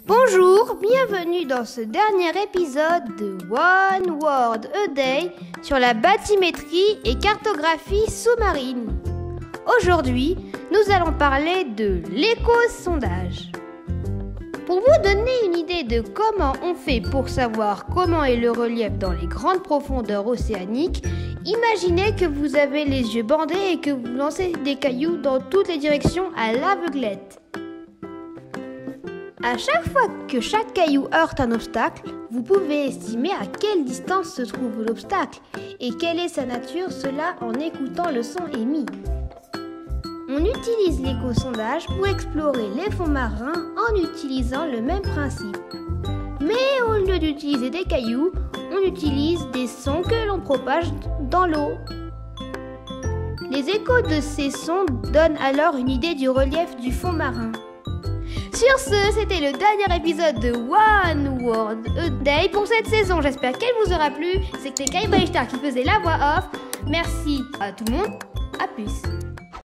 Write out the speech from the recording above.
Bonjour, bienvenue dans ce dernier épisode de One World a Day sur la bathymétrie et cartographie sous-marine. Aujourd'hui, nous allons parler de l'éco-sondage. Pour vous donner une idée de comment on fait pour savoir comment est le relief dans les grandes profondeurs océaniques, imaginez que vous avez les yeux bandés et que vous lancez des cailloux dans toutes les directions à l'aveuglette. À chaque fois que chaque caillou heurte un obstacle, vous pouvez estimer à quelle distance se trouve l'obstacle et quelle est sa nature, cela en écoutant le son émis. On utilise l'éco-sondage pour explorer les fonds marins en utilisant le même principe. Mais au lieu d'utiliser des cailloux, on utilise des sons que l'on propage dans l'eau. Les échos de ces sons donnent alors une idée du relief du fond marin. Sur ce, c'était le dernier épisode de One World a Day pour cette saison. J'espère qu'elle vous aura plu. C'était Kai Baishtar qui faisait la voix off. Merci à tout le monde. À plus.